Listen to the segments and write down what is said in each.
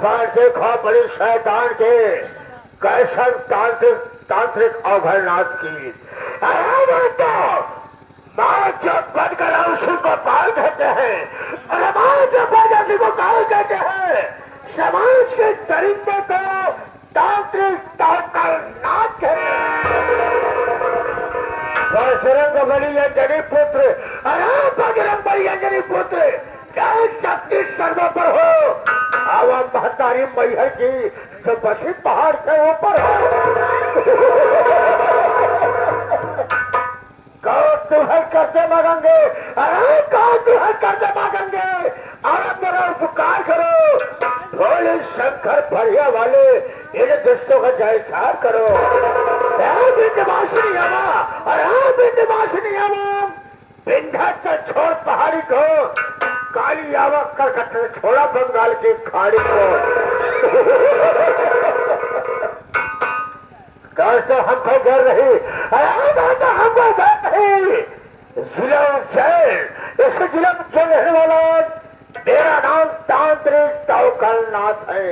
बार देखो बड़ी शैतान के कैसन तांत्रिक अवघरनाथ की तो माँ जब बन कर उसी को पाल देते हैं और माँ जब बन कर उसी को पाल देते हैं। समाज के दरिंदे को तांत्रिक अवघरनाथ कहते हैं। बजरंग बली अंजनी पुत्र, अरे बजरंग बली अंजनी पुत्र, क्या शक्ति सर्व पर हो। आवा महतारी मैहर की जो बसी पहाड़ से ऊपर हो। कौन तुम्हें करते मांगेंगे, अरे कौन तुम्हें करते मांगेंगे। आप मेरा उपकार करो, भोले शंकर बढ़िया वाले इन दुष्टों का जयकार करो। विंध्यवासिनी आवा, अरे विंध्यवासिनी आवा, विंध्याचल छोड़ पहाड़ी को, काली आवक कर छोड़ा बंगाल की खाड़ी को। कल तो हमको डर रही, तो हमको डर रही। जुलम जैन, इस जुलम के रहने वाला मेरा नाम तांत्रिक अवघरनाथ है।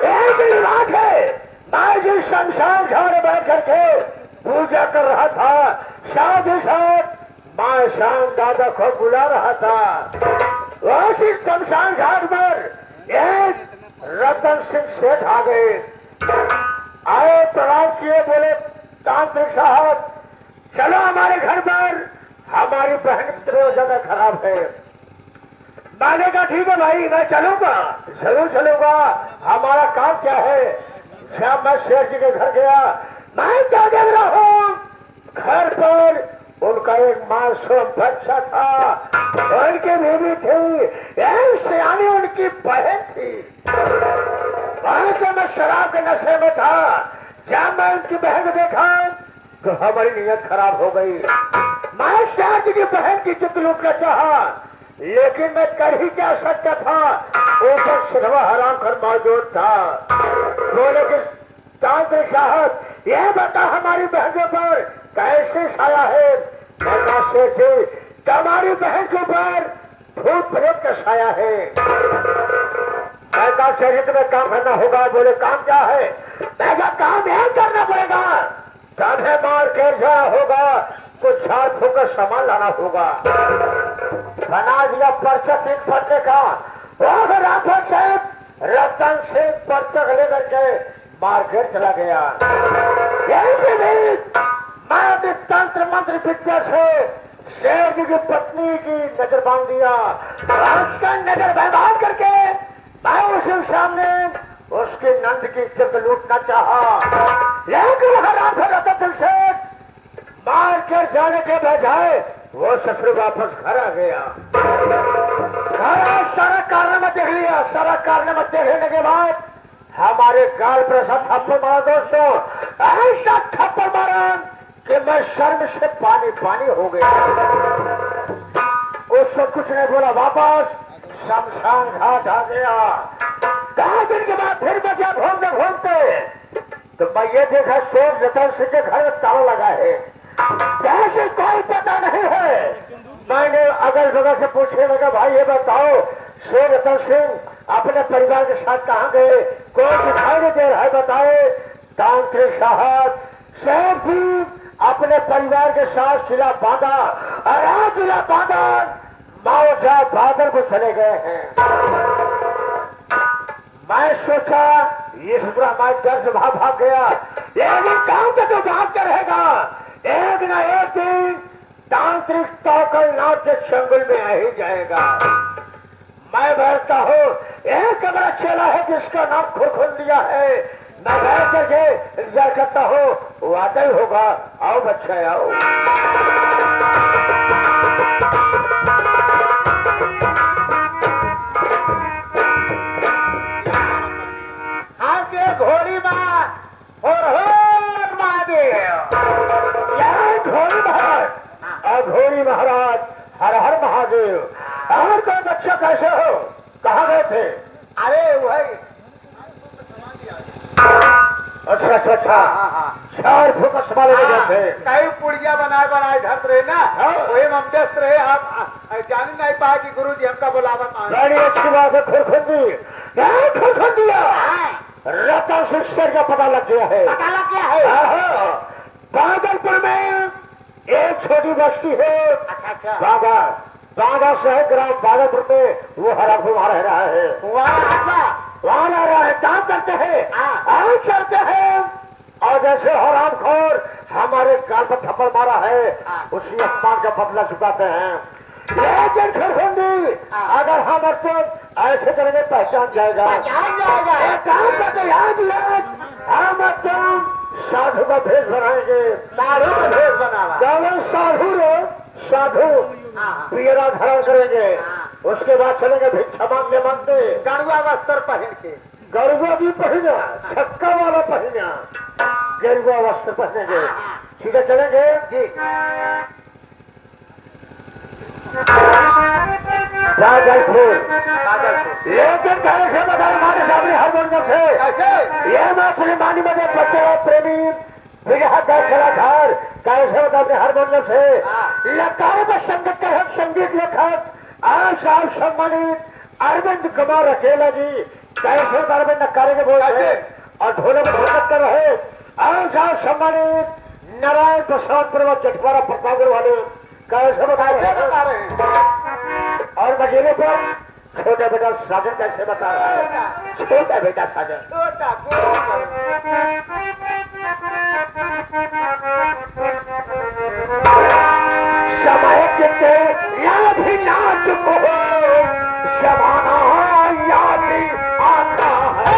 एक बात है, मैं जिस शमशान घाट में बैठ करके पूजा कर रहा था, साथ ही साथ माँ श्याम दादा को बुला रहा था। उसी शमशान घाट पर एक रतन सिंह सेठ आ गए, आए प्रणाम किए, बोले तांत्रिक साहब चलो हमारे घर पर, हमारी बहन की जगह खराब है। मैंने कहा ठीक है भाई, मैं चलूंगा, जरूर चलूंगा। हमारा काम क्या है। जब मैं शेर जी के घर गया, मैं क्या देख रहा हूँ, घर पर उनका एक मासूम बच्चा था, उनकी बीवी थी, सियानी उनकी बहन थी। वहां से मैं शराब के नशे में था। जब मैं उनकी बहन को देखा तो हमारी नीयत खराब हो गई। मैं शेर जी की बहन की चित लूटना चाहा, लेकिन मैं कर ही क्या सकता था। ऊपर सिधवा हराम कर मौजूद था। बोले कि तांत्रिक साहब यह बता हमारी बहनों पर कैसे छाया है। मैं कैसे थी तुम्हारी बहन के ऊपर भूत प्रेत का छाया है। मैं कहा शरीर में काम करना होगा। बोले काम क्या है। मैं कहा काम यह करना पड़ेगा, तुम्हें मार के जाना होगा, कुछ झाड़ फूक कर सामान लाना होगा। बना दिया पर्चा 3 पर्चे का। राफर साहब रतन सिंह पर्चा लेकर के मार्केट चला गया। ऐसे भी मैं अपने तंत्र मंत्र विद्या से शेर जी की पत्नी की नजर बांध दिया। उसका नजर बर्बाद करके मैं उसके सामने उसके नंद की इज्जत लूटना चाहा, लेकिन रतन से मार कर जाने के बजाय वो ससुर वापस घर आ गया। सारा कारनामा देख लिया। सारा कारनामा देखने के बाद हमारे गाल पर ऐसा थप्पड़ मारा दोस्तों, ऐसा थप्पड़ मारा कि मैं शर्म से पानी पानी हो गया। उसको कुछ नहीं बोला, वापस शमशान घाट आ गया। 10 दिन के बाद फिर बचा घूमते घूमते तो मैं ये देखा शेर रतन सिंह के घर में ताला लगा है। कैसे कोई पता नहीं है। मैंने अगल बगल से पूछने लगा, भाई ये बताओ शेर रतन सिंह अपने परिवार के साथ कहाँ गए, कोई दिखाई नहीं दे रहा है, बताए। तांत्रिक साहब शेर जी अपने परिवार के साथ किला बांधा, और किला बांधा मौजा बादल को चले गए हैं। मैं सोचा ये सुबह मैं डर से भाग गया, लेकिन काम का तो भाग कर रहेगा। एक न एक दिन तांत्रिक अवघरनाथ के चंगुल में आ ही जाएगा। मैं बैठता हूँ, एक बड़ा चेला है जिसका नाम खुरखुन दिया है। मैं बैठ करके इंतजार करता हूँ, वो आता ही होगा। आओ बच्चे आओ। आपके घोड़ी माँ और महादेव, यह घोड़ी महाराज और घोड़ी महाराज हर हर महादेव। और कोई बच्चा कैसे हो, कहाँ गए थे। अरे वही अच्छा अच्छा अच्छा, चार फुट संभाले गए थे। कई पुड़िया बनाए धरत रहे ना, वही ममदस्त रहे। आप जान नहीं पाए कि गुरु जी हमका बुलावा। बड़ी अच्छी बात है खुरखुंदी, क्या दिया रतन सिस्टर का पता लग गया है। पता लग गया है। बादलपुर में एक छोटी बस्ती है। अच्छा बागा बागा से ग्राम बादलपुर में वो हरा वहां रह रहा है। वहां रह रहा है, काम करते हैं, आज चलते हैं। और जैसे हराम खोर हमारे गाल पर थप्पड़ मारा है, उसी अपमान का बदला चुकाते हैं। लेकिन खरखंडी अगर हम ऐसे करेंगे पहचान जाएगा। एक काम करते याद हम साधु का भेष बनाएंगे। साधु का भेष बनावा। साधु पियरा धारण करेंगे। उसके बाद चलेंगे भिक्षा मांगने मांगते। गड़ुआ वस्त्र पहन के, गरुआ भी पहना, छक्का वाला पहना, गेरुआ वस्त्र पहनेंगे। ठीक है, चलेंगे जी। लेकिन कैसे बता हमारे सामने हर बंदर से ये मुसलमानी में बच्चे और प्रेमी कलाकार कैसे बता अपने हर बंदर से लताओं में संगीत का संगीत लेखक आज आप सम्मानित अरविंद कुमार अकेला जी कैसे बता रहे नकारे के बोल रहे और ढोले में संगत कर रहे। आज आप सम्मानित नारायण प्रसाद पर्वत चटवारा प्रतापगढ़ वाले कैसे बता रहे हैं। और मजेले पर छोटा बेटा साजन कैसे बता रहा है। छोटा बेटा साजन समय कितने याद ही नाच को जमाना याद ही आता है।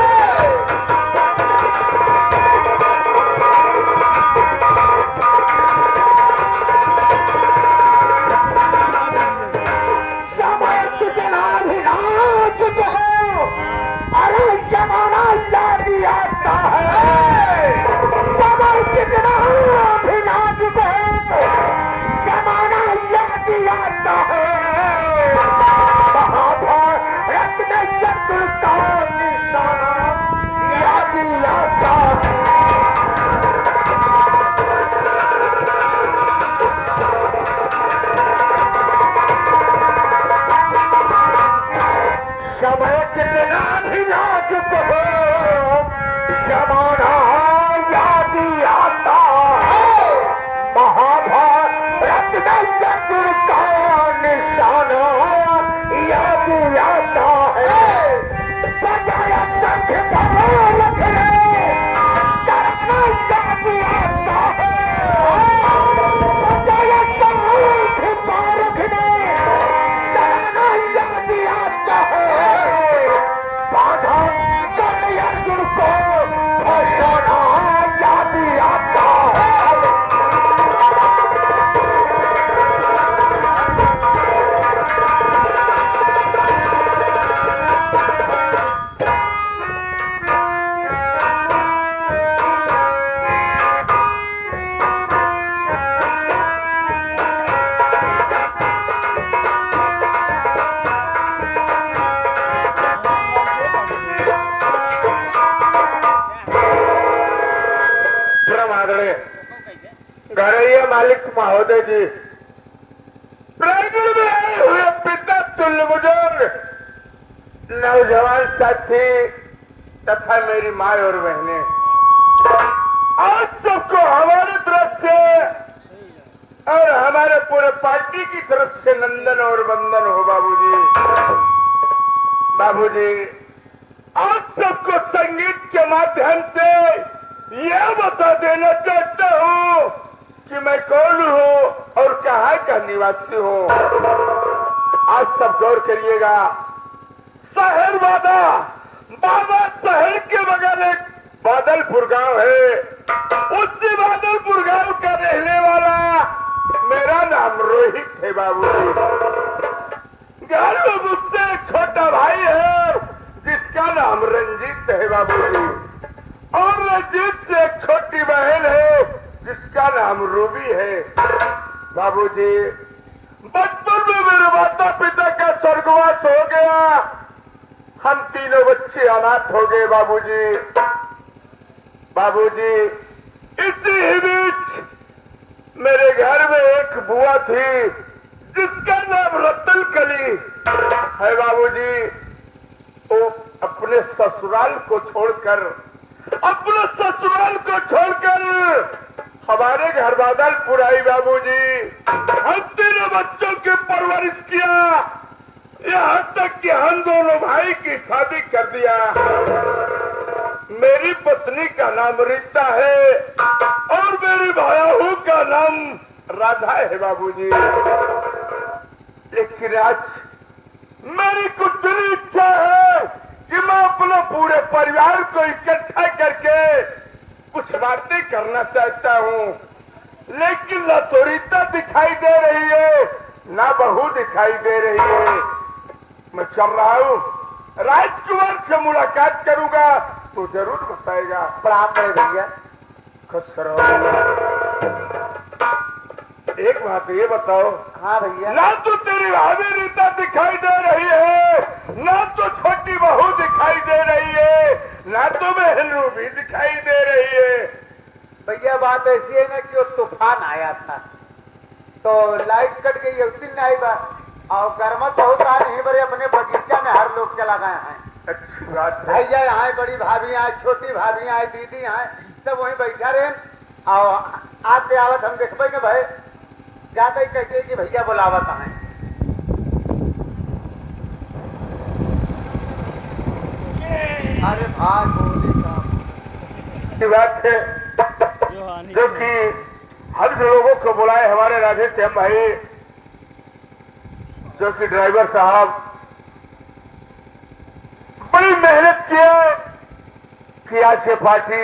जमाना याद आता है। समय कितना भी नाजुक है, जमाना याद आता है। महाभारत में शत्रु का निशाना याद आता है। समय कितना भी नाजुक हो, जमाना याद आता है। महाभारत में शत्रु का निशाना याद आता है। बजाया शंख पर रखने डरना याद आता है। बजाया शंख पर रखने डरना याद आता है। बाधा कर अर्जुन को फसाना याद आता है। घरैया मालिक महोदय जी, प्रांगण में आए हुए पिता तुल्य बुजुर्ग, नौजवान साथी तथा मेरी माँ और बहनें, आज सबको हमारी तरफ से और हमारे पूरे पार्टी की तरफ से नंदन और वंदन हो बाबूजी। बाबूजी, आज सबको संगीत के माध्यम से यह बता देना चाहता हूँ कि मैं कौन हूँ और कहाँ का निवासी हूँ। आज सब गौर करिएगा। शहर बाबा शहर के बगल एक बादलपुर गांव है। उसी बादलपुर गांव का रहने वाला मेरा नाम रोहित है बाबूजी। घर में मुझसे एक छोटा भाई है जिसका नाम रंजीत है बाबूजी। और रंजीत से एक छोटी बहन है जिसका नाम रूबी है बाबूजी। बचपन में मेरे माता पिता का स्वर्गवास हो गया। हम तीनों बच्चे अनाथ हो गए बाबूजी। बाबूजी, इसी ही बीच मेरे घर में एक बुआ थी जिसका नाम रतन कली है बाबूजी। वो अपने ससुराल को छोड़कर हमारे घर बादलपुर आई बाबूजी। हम तेरे बच्चों की परवरिश किया, यहाँ तक कि हम दोनों भाई की शादी कर दिया। मेरी पत्नी का नाम रीता है और मेरी भायाहू का नाम राधा है बाबूजी। लेकिन आज मेरी कुछ दिली इच्छा है कि मैं अपने पूरे परिवार को इकट्ठा करके कुछ बातें करना चाहता हूँ, लेकिन न तो रीता दिखाई दे रही है न बहू दिखाई दे रही है। मैं चल रहा हूँ, राजकुमार से मुलाकात करूंगा तो जरूर बताएगा। प्रणाम बड़े भैया। खुश रहो। एक बात ये बताओ, हाँ भैया। ना तो तेरी भाभी रीता दिखाई दे रही है, ना तो छोटी बहू दिखाई दे रही है, ना तो बहन रूबी दिखाई दे रही है। भैया बात ऐसी है ना कि वो तूफान आया था तो लाइट कट गई, उस दिन नहीं बा और गर्मत बहुत आ नहीं बड़े अपने बगीचा में हर लोग चला गए हैं। अच्छी बात है। भैया यहाँ बड़ी भाभी आए, छोटी भाभी आए, दीदी आए, सब वहीं बैठा रहे और आते आवत हम देखबे न भाई जाते ही कहते कि भैया बुलावत है। अरे भाई बोली साहब बात है जो कि हर लोगों को बुलाए हमारे राधे श्याम भाई, जो कि ड्राइवर साहब बड़ी मेहनत किए कि आज ये पार्टी